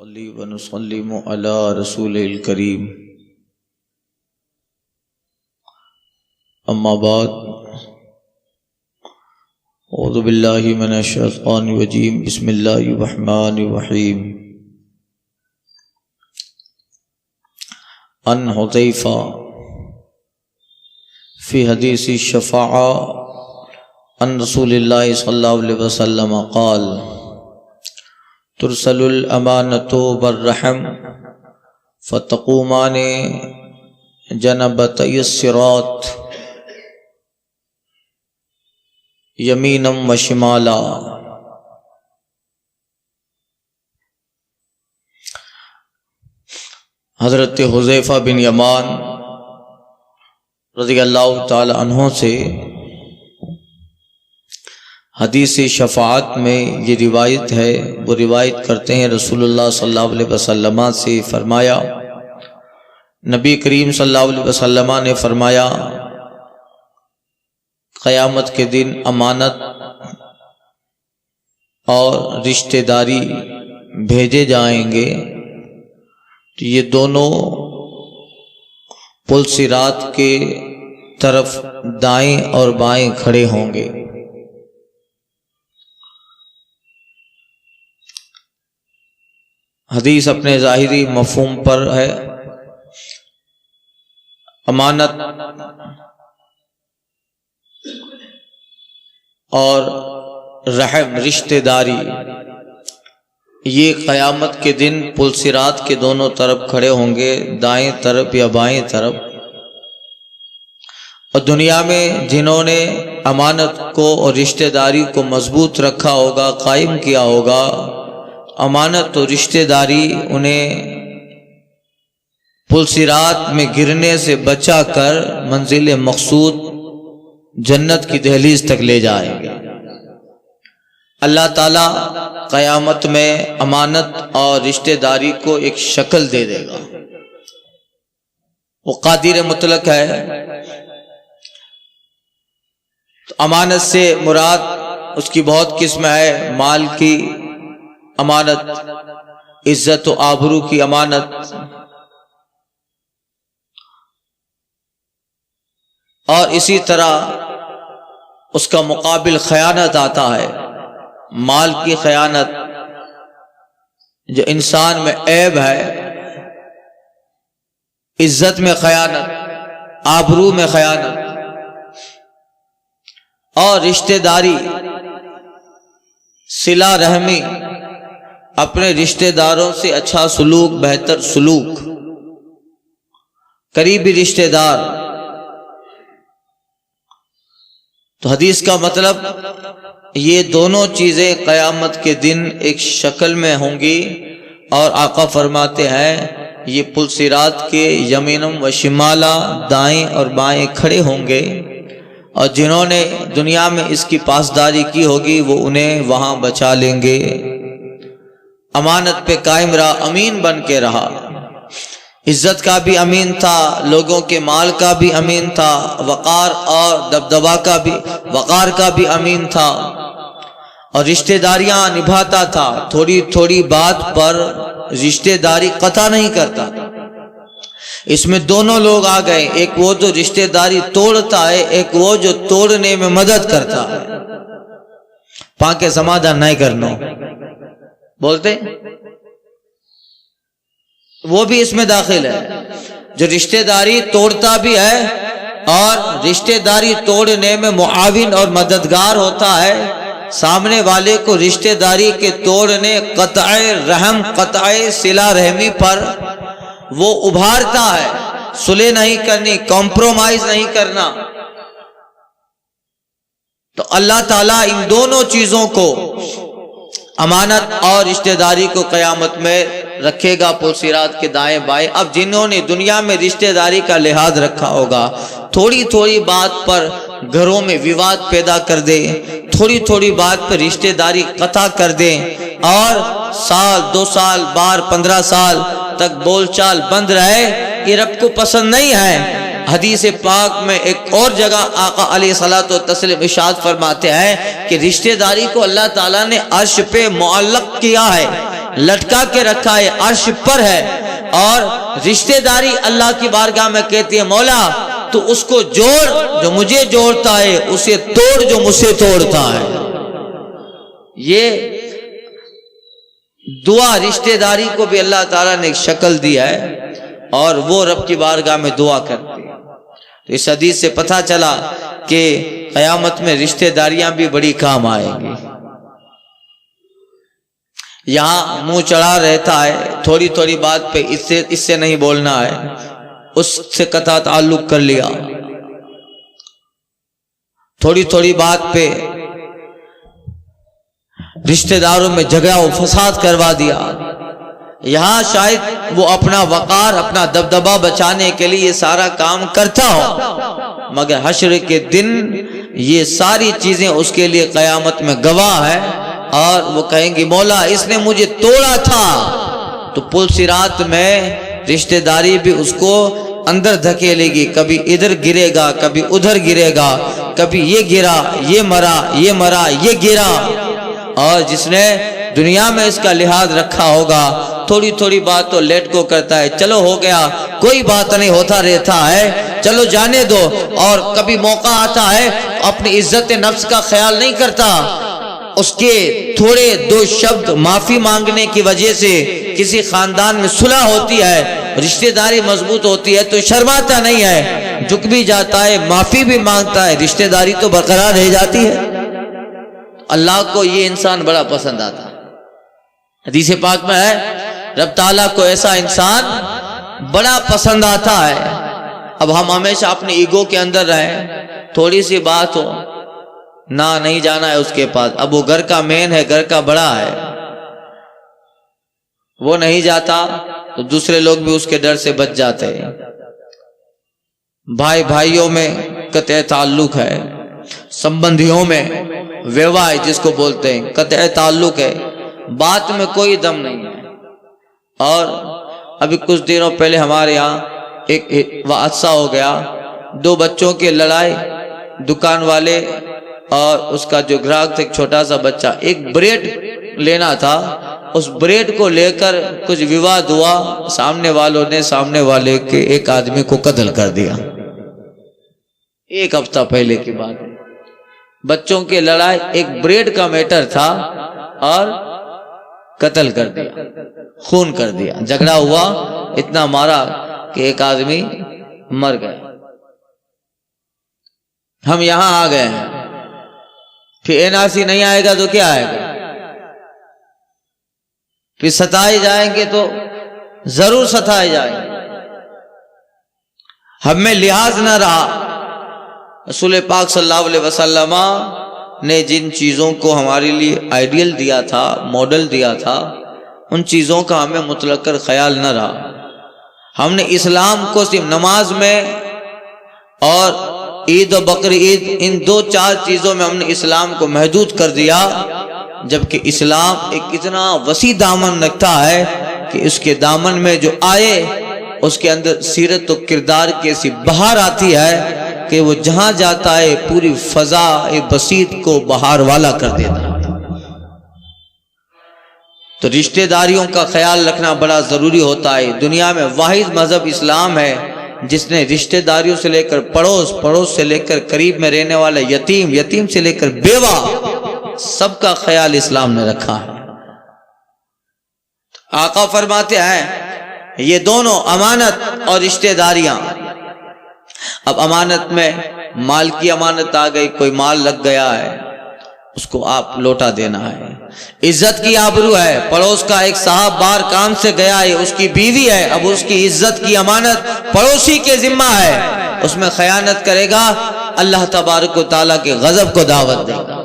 نصلي ونسلم على رسول الكريم اما بعد اعوذ باللہ من الشیطان الرجیم بسم اللہ الرحمن الرحیم عن حذیفہ فی حدیث الشفاعہ عن رسول اللہ صلی اللہ علیہ وسلم قال ترسل الامانۃ بالرحم فتقومان جنبتي الصراط یمینا و شمالا۔ حضرت حذیفہ بن یمان رضی اللہ تعالی عنہ سے حدیث شفاعت میں یہ روایت ہے، وہ روایت کرتے ہیں رسول اللہ صلی اللہ علیہ وسلم سے فرمایا، نبی کریم صلی اللہ علیہ وسلم نے فرمایا قیامت کے دن امانت اور رشتہ داری بھیجے جائیں گے تو یہ دونوں پل صراط کے طرف دائیں اور بائیں کھڑے ہوں گے۔ حدیث اپنے ظاہری مفہوم پر ہے، امانت اور رحم رشتہ داری یہ قیامت کے دن پل صراط کے دونوں طرف کھڑے ہوں گے، دائیں طرف یا بائیں طرف۔ اور دنیا میں جنہوں نے امانت کو اور رشتہ داری کو مضبوط رکھا ہوگا، قائم کیا ہوگا، امانت و رشتہ داری انہیں پل صراط میں گرنے سے بچا کر منزل مقصود جنت کی دہلیز تک لے جائیں گے۔ اللہ تعالیٰ قیامت میں امانت اور رشتہ داری کو ایک شکل دے دے گا، وہ قادر مطلق ہے۔ تو امانت سے مراد اس کی بہت قسم ہے، مال کی امانت، عزت و آبرو کی امانت، اور اسی طرح اس کا مقابل خیانت آتا ہے، مال کی خیانت جو انسان میں عیب ہے، عزت میں خیانت، آبرو میں خیانت، اور رشتہ داری، صلہ رحمی، اپنے رشتہ داروں سے اچھا سلوک، بہتر سلوک، قریبی رشتہ دار۔ تو حدیث کا مطلب یہ دونوں چیزیں قیامت کے دن ایک شکل میں ہوں گی، اور آقا فرماتے ہیں یہ پل صراط کے یمینم و شمالا، دائیں اور بائیں کھڑے ہوں گے، اور جنہوں نے دنیا میں اس کی پاسداری کی ہوگی وہ انہیں وہاں بچا لیں گے۔ امانت پہ قائم رہا، امین بن کے رہا، عزت کا بھی امین تھا، لوگوں کے مال کا بھی امین تھا، وقار اور دبدبہ کا بھی، وقار کا بھی امین تھا، اور رشتہ داریاں نبھاتا تھا، تھوڑی تھوڑی بات پر رشتہ داری قطع نہیں کرتا۔ اس میں دونوں لوگ آ گئے، ایک وہ جو رشتہ داری توڑتا ہے، ایک وہ جو توڑنے میں مدد کرتا ہے۔ پاکے سمادھان نہیں کرنا بولتے، وہ بھی اس میں داخل ہے، جو رشتہ داری توڑتا بھی ہے اور رشتہ داری توڑنے میں معاون اور مددگار ہوتا ہے، سامنے والے کو رشتہ داری کے توڑنے، قطع رحم، قطع صلہ رحمی پر وہ ابھارتا ہے، صلح نہیں کرنی، کمپرومائز نہیں کرنا۔ تو اللہ تعالیٰ ان دونوں چیزوں کو، امانت اور رشتہ داری کو قیامت میں رکھے گا پل صراط کے دائیں بائیں۔ اب جنہوں نے دنیا میں رشتہ داری کا لحاظ رکھا ہوگا، تھوڑی تھوڑی بات پر گھروں میں وواد پیدا کر دے، تھوڑی تھوڑی بات پر رشتہ داری قطع کر دیں، اور سال 2 سال 15 سال تک بول چال بند رہے، یہ رب کو پسند نہیں ہے۔ حدیث پاک میں ایک اور جگہ آقا علیہ الصلوۃ والتسلیم ارشاد فرماتے ہیں کہ رشتہ داری کو اللہ تعالیٰ نے عرش پہ معلق کیا ہے، لٹکا کے رکھا ہے، عرش پر ہے، اور رشتہ داری اللہ کی بارگاہ میں کہتی ہے مولا تو اس کو جوڑ جو مجھے جوڑتا ہے، اسے توڑ جو مجھ سے توڑتا ہے۔ یہ دعا رشتہ داری کو بھی اللہ تعالیٰ نے ایک شکل دی ہے، اور وہ رب کی بارگاہ میں دعا کرتی ہے۔ تو اس حدیث سے پتہ چلا کہ قیامت میں رشتہ داریاں بھی بڑی کام آئیں گی۔ یہاں منہ چڑھا رہتا ہے، تھوڑی تھوڑی بات پہ اس سے نہیں بولنا ہے، اس سے قطع تعلق کر لیا، تھوڑی تھوڑی بات پہ رشتہ داروں میں جھگڑا و فساد کروا دیا۔ یہاں شاید وہ اپنا وقار، اپنا دبدبہ بچانے کے لیے یہ سارا کام کرتا ہو، مگر حشر کے دن یہ ساری چیزیں اس کے لیے قیامت میں گواہ ہے، اور وہ کہیں گی مولا اس نے مجھے توڑا تھا۔ تو پل صراط میں رشتہ داری بھی اس کو اندر دھکیلے گی، کبھی ادھر گرے گا، کبھی ادھر گرے گا، کبھی یہ گرا، یہ مرا، یہ مرا، یہ گرا۔ اور جس نے دنیا میں اس کا لحاظ رکھا ہوگا، تھوڑی تھوڑی بات تو لیٹ کو کرتا ہے، چلو ہو گیا کوئی بات نہیں، ہوتا رہتا ہے، چلو جانے دو۔ اور کبھی موقع آتا ہے اپنی عزت نفس کا خیال نہیں کرتا، اس کے تھوڑے دو شبد معافی مانگنے کی وجہ سے کسی خاندان میں صلح ہوتی ہے، رشتہ داری مضبوط ہوتی ہے، تو شرماتا نہیں ہے، جھک بھی جاتا ہے، معافی بھی مانگتا ہے، رشتہ داری تو برقرار رہ جاتی ہے۔ اللہ کو یہ انسان بڑا پسند آتا ہے۔ حدیث پاک میں ہے رب تعالیٰ کو ایسا انسان بڑا پسند آتا ہے۔ اب ہم ہمیشہ اپنے ایگو کے اندر رہیں، تھوڑی سی بات ہو نہ نہیں جانا ہے اس کے پاس، اب وہ گھر کا مین ہے، گھر کا بڑا ہے، وہ نہیں جاتا تو دوسرے لوگ بھی اس کے ڈر سے بچ جاتے ہیں۔ بھائی بھائیوں میں قطع تعلق ہے، سمبندھیوں میں ویواہ جس کو بولتے ہیں قطع تعلق ہے، بات میں کوئی دم نہیں ہے۔ اور ابھی کچھ دنوں پہلے ہمارے یہاں ایک حادثہ ہو گیا، دو بچوں کی لڑائی، دکان والے اور اس کا جو گراہک تھا ایک چھوٹا سا بچہ، ایک بریڈ لینا تھا، اس بریڈ کو لے کر کچھ وواد ہوا، سامنے والوں نے سامنے والے کے ایک آدمی کو قتل کر دیا۔ ایک ہفتہ پہلے کی بات ہے، بچوں کی لڑائی ایک بریڈ کا میٹر تھا اور قتل کر دیا، خون کر دیا، جھگڑا ہوا، اتنا مارا کہ ایک آدمی مر گیا۔ ہم یہاں آ گئے ہیں، پھر این آر سی نہیں آئے گا تو کیا آئے گا؟ پھر ستائے جائیں گے تو ضرور ستائے جائیں گے۔ ہم میں لحاظ نہ رہا۔ رسول پاک صلی اللہ علیہ وسلم نے جن چیزوں کو ہمارے لیے آئیڈیل دیا تھا، ماڈل دیا تھا، ان چیزوں کا ہمیں مطلق کر خیال نہ رہا۔ ہم نے اسلام کو صرف نماز میں اور عید و بقر عید، ان دو چار چیزوں میں ہم نے اسلام کو محدود کر دیا، جبکہ اسلام ایک اتنا وسیع دامن رکھتا ہے کہ اس کے دامن میں جو آئے اس کے اندر سیرت و کردار کی ایسی بہار آتی ہے کہ وہ جہاں جاتا ہے پوری فضا بسیط کو بہار والا کر دیتا ہے۔ تو رشتہ داریوں کا خیال رکھنا بڑا ضروری ہوتا ہے۔ دنیا میں واحد مذہب اسلام ہے جس نے رشتہ داریوں سے لے کر پڑوس، پڑوس سے لے کر قریب میں رہنے والا یتیم، یتیم سے لے کر بیوہ، سب کا خیال اسلام نے رکھا ہے۔ آقا فرماتے ہیں یہ دونوں امانت اور رشتہ داریاں، اب امانت میں مال کی امانت آ گئی، کوئی مال لگ گیا ہے اس کو آپ لوٹا دینا ہے۔ عزت کی آبرو ہے، پڑوس کا ایک صاحب باہر کام سے گیا ہے، اس کی بیوی ہے، اب اس کی عزت کی امانت پڑوسی کے ذمہ ہے، اس میں خیانت کرے گا اللہ تبارک و تعالیٰ کے غضب کو دعوت دے گا۔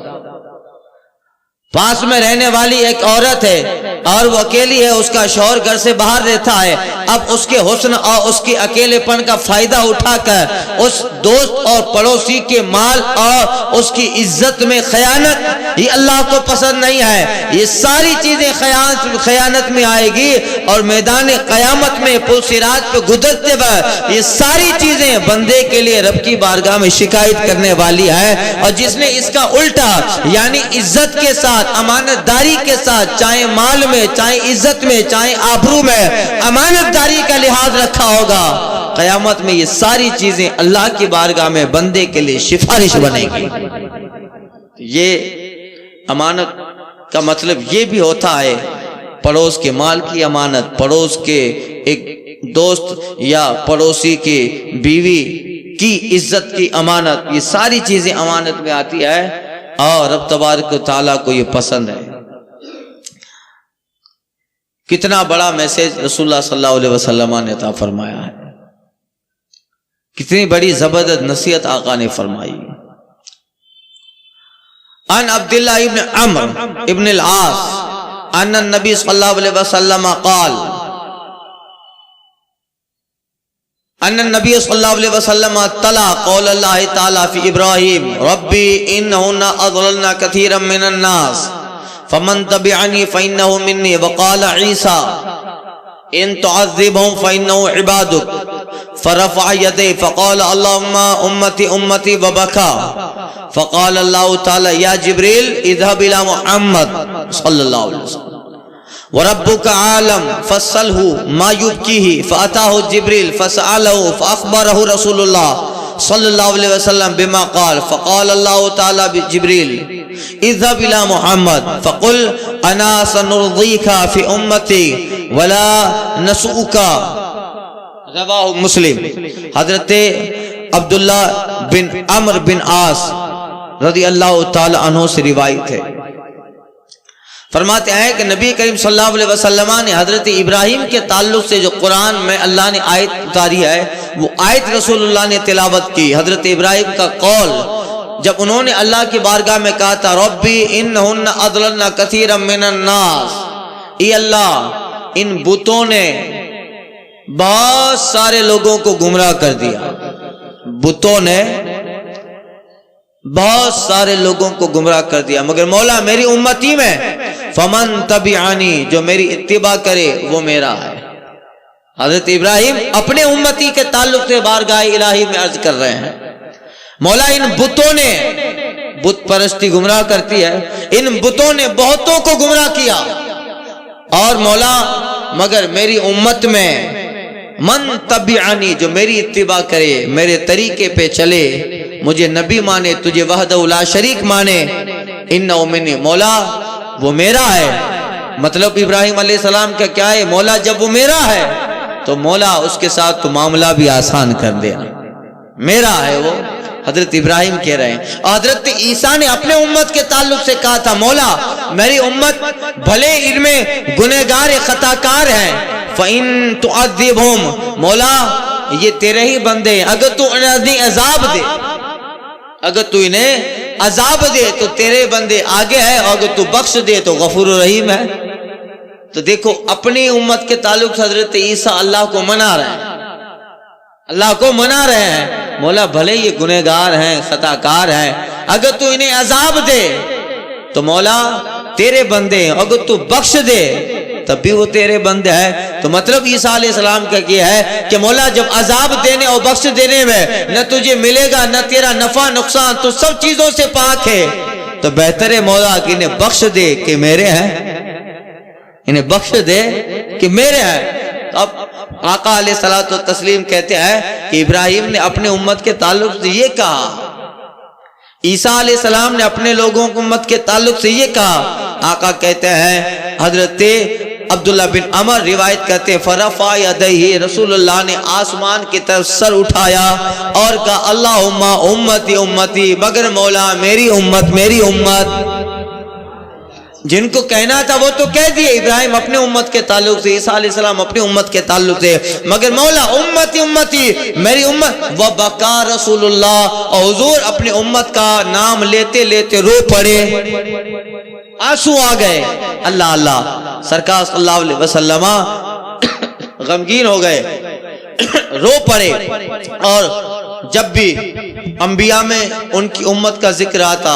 پاس میں رہنے والی ایک عورت ہے اور وہ اکیلی ہے، اس کا شوہر گھر سے باہر رہتا ہے، اب اس کے حسن اور اس کے اکیلے پن کا فائدہ اٹھا کر اس دوست اور پڑوسی کے مال اور اس کی عزت میں خیانت، یہ اللہ کو پسند نہیں ہے۔ یہ ساری چیزیں خیانت میں آئے گی، اور میدان قیامت میں پل صراط پہ گزرتے وقت یہ ساری چیزیں بندے کے لیے رب کی بارگاہ میں شکایت کرنے والی ہے۔ اور جس نے اس کا الٹا یعنی عزت کے ساتھ، امانت داری کے ساتھ، چاہے مال میں، چاہے عزت میں، چاہے آبرو میں امانت داری کا لحاظ رکھا ہوگا، قیامت میں یہ ساری چیزیں اللہ کی بارگاہ میں بندے کے لیے سفارش بنے گی۔ یہ امانت کا مطلب یہ بھی ہوتا ہے پڑوس کے مال کی امانت، پڑوس کے ایک دوست یا پڑوسی کی بیوی کی عزت کی امانت، یہ ساری چیزیں امانت میں آتی ہے اور رب تبارک و تعالیٰ کو یہ پسند ہے۔ کتنا بڑا میسج رسول اللہ صلی اللہ علیہ وسلم نے عطا فرمایا ہے، کتنی بڑی زبردست نصیحت آقا نے فرمائی۔ ان عبداللہ ابن عمرو ابن العاص ان النبی صلی اللہ علیہ وسلم قال ان النبی صلی اللہ علیہ وسلم تلا قول اللہ تعالی فی ابراہیم ربی انہن اضللن کثیرا من الناس فمن تبعنی فإنہ منی، وقال عیسیٰ ان تعذبهم فإنه عبادك، فرفع يديه فقال اللهم امتی امتی وبكى، فقال الله تعالى يا جبريل اذهب الى محمد صلی اللہ علیہ وسلم وربك عالم فاسأله ما يبكيه، فأتاه جبريل فسأله فأخبره رسول الله صلی اللہ علیہ وسلم بما قال، فقال الله تعالى بجبريل اذهب الى محمد فقل انا سنرضيك في امتي ولا نسؤك، رواہ مسلم۔ حضرت عبداللہ بن عمرو بن عاص رضی اللہ تعالی عنہ سے روایت ہے، فرماتے ہیں کہ نبی کریم صلی اللہ علیہ وسلم نے حضرت ابراہیم کے تعلق سے جو قرآن میں اللہ نے آیت اتاری ہے وہ آیت رسول اللہ نے تلاوت کی۔ حضرت ابراہیم کا قول جب انہوں نے اللہ کی بارگاہ میں کہا تھا ربی انہن اضللن کثیرا من الناس، اے اللہ ان بتوں نے بہت سارے لوگوں کو گمراہ کر دیا، بتوں نے بہت سارے لوگوں کو گمراہ کر دیا، مگر مولا میری امتی میں فمن تبعنی، جو میری اتباع کرے وہ میرا ہے۔ حضرت ابراہیم اپنے امتی کے تعلق سے بارگاہ الہی میں عرض کر رہے ہیں مولا ان بتوں نے، بت پرستی گمراہ کرتی ہے، ان بتوں نے بہتوں کو گمراہ کیا، اور مولا مگر میری امت میں من تبعنی، جو میری اتباع کرے، میرے طریقے پہ چلے، مجھے نبی مانے، تجھے وحدہ لا شریک مانے، انہ منی، مولا وہ میرا ہے۔ مطلب ابراہیم علیہ السلام کا کیا ہے؟ مولا جب وہ میرا ہے تو مولا اس کے ساتھ تو معاملہ بھی آسان کر دینا، میرا ہے وہ، حضرت ابراہیم کہہ رہے ہیں۔ اور حضرت عیسیٰ نے اپنے امت کے تعلق سے کہا تھا مولا میری امت بھلے ان میں گنہگار خطاکار ہیں، فَإِن تُعَذِّبْهُمْ، مولا یہ تیرے ہی بندے ہیں، اگر تو انہیں عذاب دے، اگر تو انہیں عذاب دے تو تیرے بندے آگے ہے، اور اگر تو بخش دے تو غفور رحیم ہے۔ تو دیکھو اپنی امت کے تعلق سے حضرت عیسیٰ اللہ کو منا رہے ہیں، اللہ کو منا رہے ہیں، مولا بھلے یہ گنہگار ہیں، خطاکار ہیں، اگر تو انہیں عذاب دے تو مولا تیرے بندے ہیں، اگر تو بخش دے تب بھی وہ تیرے بندے ہیں۔ تو مطلب عیسیٰ علیہ السلام کا کیا ہے کہ مولا جب عذاب دینے اور بخش دینے میں نہ تجھے ملے گا نہ تیرا نفع نقصان، تو سب چیزوں سے پاک ہے، تو بہتر ہے مولا کہ انہیں بخش دے کہ میرے ہیں، انہیں بخش دے کہ میرے ہیں۔ اب آقا علیہ الصلوۃ والتسلیم کہتے ہیں کہ ابراہیم نے اپنے امت کے تعلق سے یہ کہا، عیسیٰ علیہ السلام نے اپنے لوگوں کی امت کے تعلق سے یہ کہا۔ آقا کہتے ہیں حضرت عبداللہ بن عمر روایت کرتے ہیں فرفع یدیہ، رسول اللہ نے آسمان کی طرف سر اٹھایا اور کہا اللہم امتی امتی، مگر مولا میری امت میری امت۔ جن کو کہنا تھا وہ تو کہہ دیے، ابراہیم اپنے امت کے تعلق سے، عیسیٰ علیہ السلام اپنے امت کے تعلق سے، مگر مولا امتی امتی میری امت۔ وبکا رسول اللہ، اور حضور اپنے امت کا نام لیتے لیتے رو پڑے، آنسو آ گئے۔ اللہ اللہ، سرکار صلی اللہ علیہ وسلم غمگین ہو گئے، رو پڑے۔ اور جب بھی انبیاء میں ان کی امت کا ذکر آتا،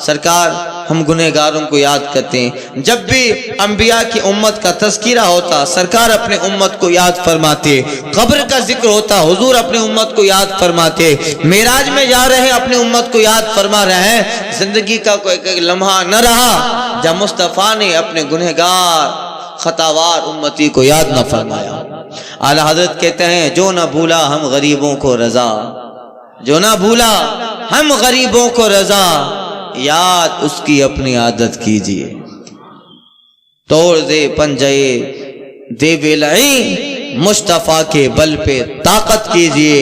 سرکار ہم گنہگاروں کو یاد کرتے ہیں، جب بھی انبیاء کی امت کا تذکرہ ہوتا سرکار اپنے امت کو یاد فرماتے، قبر کا ذکر ہوتا حضور اپنے امت کو یاد فرماتے، معراج میں جا رہے ہیں اپنے امت کو یاد فرما رہے ہیں۔ زندگی کا کوئی لمحہ نہ رہا جب مصطفیٰ نے اپنے گنہگار خطاوار امتی کو یاد نہ فرمایا۔ اعلیٰ حضرت کہتے ہیں جو نہ بھولا ہم غریبوں کو رضا، جو نہ بھولا ہم غریبوں کو رضا، یاد اس کی اپنی عادت کیجیے۔ توڑ دے پنجے دے بلعی، مصطفیٰ کے بل پہ طاقت کیجیے۔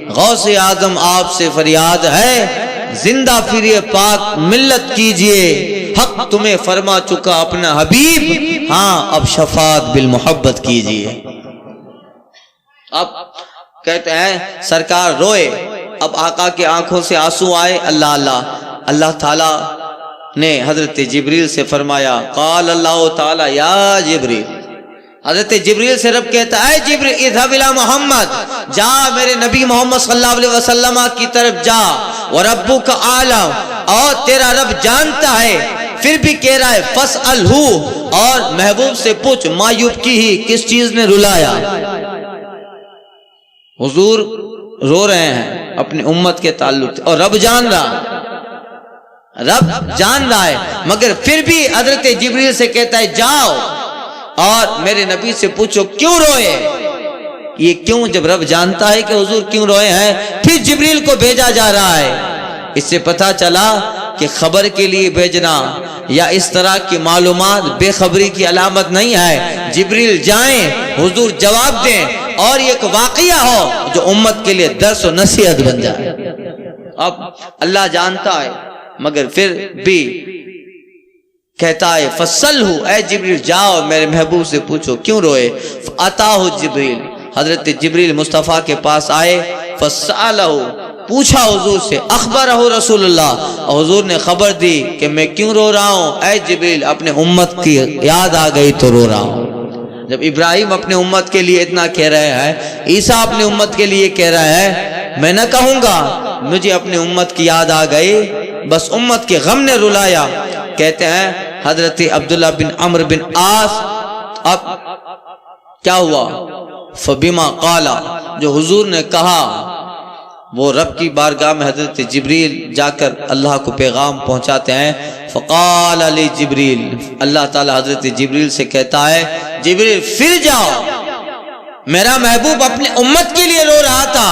غوث اعظم آپ سے فریاد ہے، زندہ پھریے پاک ملت کیجیے۔ حق تمہیں فرما چکا اپنا حبیب، ہاں اب شفاعت بالمحبت کیجیے۔ اب کہتے ہیں سرکار روئے، اب آقا کے آنکھوں سے آنسو آئے۔ اللہ تعالیٰ نے حضرت جبریل سے فرمایا، قال اللہ تعالی یا جبریل، حضرت جبریل سے رب کہتا ہے جبریل اذهب الى محمد، جا میرے نبی محمد صلی اللہ علیہ وسلم کی طرف جا، وربک عالم، اور تیرا رب جانتا ہے، پھر بھی کہہ رہا ہے فاسألہ، اور محبوب سے پوچھ ما یبکیہ، کس چیز نے رلایا۔ حضور رو رہے ہیں اپنی امت کے تعلق، اور رب جان رہا ہے، مگر پھر بھی حضرت جبریل سے کہتا ہے جاؤ اور میرے نبی سے پوچھو کیوں روئے۔ یہ کیوں، جب رب جانتا ہے کہ حضور کیوں روئے ہیں، پھر جبریل کو بھیجا جا رہا ہے۔ اس سے پتہ چلا کہ خبر کے لیے بھیجنا یا اس طرح کی معلومات بے خبری کی علامت نہیں ہے۔ جبریل جائیں، حضور جواب دیں، اور یہ ایک واقعہ ہو جو امت کے لیے درس و نصیحت بن جائے۔ اب اللہ جانتا ہے، مگر پھر بھی کہتا ہے فصلہ، اے جبریل جاؤ میرے محبوب سے پوچھو کیوں روئے۔ فاتاہ جبریل، حضرت جبریل مصطفیٰ کے پاس آئے، فسألہ، پوچھا حضور سے، اخبرہ رسول اللہ، حضور نے خبر دی کہ میں کیوں رو رہا ہوں۔ اے جبریل اپنے امت کی یاد آ گئی تو رو رہا ہوں۔ جب ابراہیم اپنے امت کے لیے اتنا کہہ رہے ہیں، عیسیٰ اپنے امت کے لیے کہہ رہا ہے، میں نہ کہوں گا مجھے اپنی امت کی یاد آ گئی، بس امت کے غم نے رلایا۔ کہتے ہیں حضرت عبداللہ بن عمرو بن عاص، اب کیا ہوا، فبما قال، جو حضور نے کہا، وہ رب کی بارگاہ میں حضرت جبریل جا کر اللہ کو پیغام پہنچاتے ہیں۔ فقال علی جبریل، اللہ تعالی حضرت جبریل سے کہتا ہے جبریل پھر جاؤ، میرا محبوب اپنے امت کے لیے رو رہا تھا،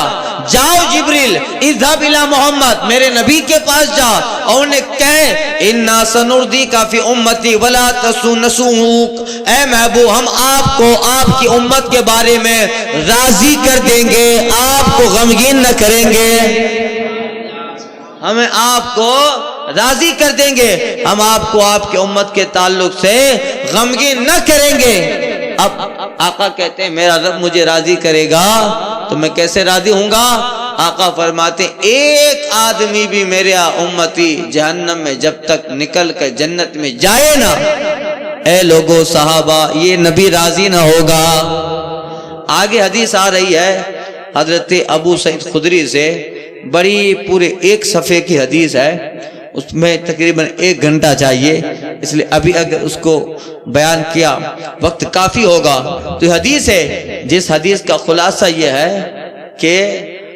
جاؤ جبریل اذهب الى محمد، میرے نبی کے پاس جا اور انہیں کہے انا سنردیک فی امتی ولا نسوءک، اے محبوب ہم آپ کو آپ کی امت کے بارے میں راضی کر دیں گے، آپ کو غمگین نہ کریں گے، ہمیں آپ کو راضی کر دیں گے، ہم آپ کو آپ کی امت کے تعلق سے غمگین نہ کریں گے۔ اب آقا کہتے ہیں میرا رب مجھے راضی کرے گا تو میں کیسے راضی ہوں گا؟ آقا فرماتے ایک آدمی بھی میرے امتی جہنم میں جب تک نکل کر جنت میں جائے نا، اے لوگو صحابہ یہ نبی راضی نہ ہوگا۔ آگے حدیث آ رہی ہے حضرت ابو سعید خدری سے، بڑی پورے 1 صفحے کی حدیث ہے، اس میں تقریباً 1 گھنٹہ چاہیے، اس لیے ابھی اگر اس کو بیان کیا وقت کافی ہوگا۔ تو یہ حدیث ہے، جس حدیث کا خلاصہ یہ ہے کہ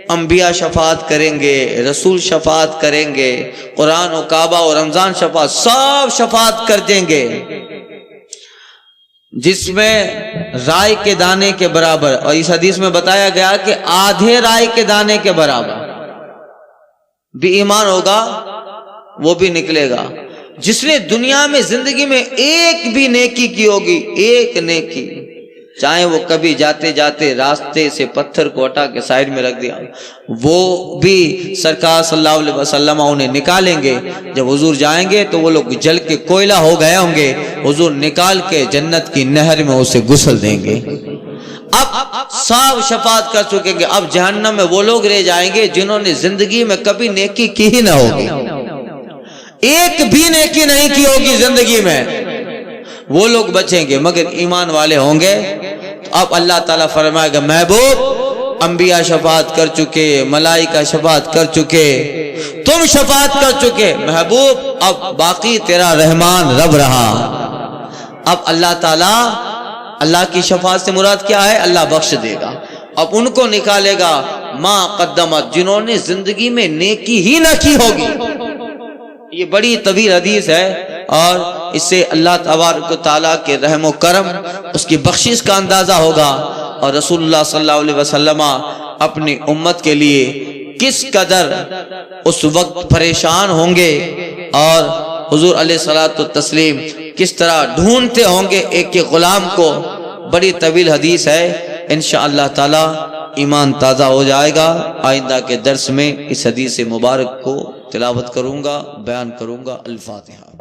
انبیاء شفاعت کریں گے، رسول شفاعت کریں گے، قرآن و کعبہ اور رمضان شفاعت سب شفاعت کر دیں گے، جس میں رائے کے دانے کے برابر، اور اس حدیث میں بتایا گیا کہ آدھے رائے کے دانے کے برابر بھی ایمان ہوگا وہ بھی نکلے گا۔ جس نے دنیا میں زندگی میں ایک بھی نیکی کی ہوگی، ایک نیکی، چاہے وہ کبھی جاتے جاتے راستے سے پتھر کو ہٹا کے سائڈ میں رکھ دیا، وہ بھی سرکار صلی اللہ علیہ وسلم انہیں نکالیں گے۔ جب حضور جائیں گے تو وہ لوگ جل کے کوئلہ ہو گئے ہوں گے، حضور نکال کے جنت کی نہر میں اسے غسل دیں گے۔ اب سب شفاعت کر چکیں گے، اب جہنم میں وہ لوگ رہ جائیں گے جنہوں نے زندگی میں کبھی نیکی کی ہی نہ ہوگی، ایک بھی نیکی نہیں کی ہوگی زندگی میں، وہ لوگ بچیں گے، مگر ایمان والے ہوں گے۔ اب اللہ تعالیٰ فرمائے گا محبوب انبیاء شفاعت کر چکے، ملائکہ شفاعت کر چکے، تم شفاعت کر چکے محبوب، اب باقی تیرا رحمان رب رہا۔ اب اللہ تعالیٰ، اللہ کی شفاعت سے مراد کیا ہے؟ اللہ بخش دے گا، اب ان کو نکالے گا ما قدمت، جنہوں نے زندگی میں نیکی ہی نہ کی ہوگی۔ یہ بڑی طویل حدیث ہے اور اس سے اللہ تبارک و تعالیٰ کے رحم و کرم، اس کی بخشش کا اندازہ ہوگا، اور رسول اللہ صلی اللہ علیہ وسلم اپنی امت کے لیے کس قدر اس وقت پریشان ہوں گے، اور حضور علیہ الصلوۃ والتسلیم کس طرح ڈھونڈتے ہوں گے ایک غلام کو۔ بڑی طویل حدیث ہے، انشاءاللہ تعالی ایمان تازہ ہو جائے گا۔ آئندہ کے درس میں اس حدیث مبارک کو تلاوت کروں گا، بیان کروں گا۔ الفاتحہ۔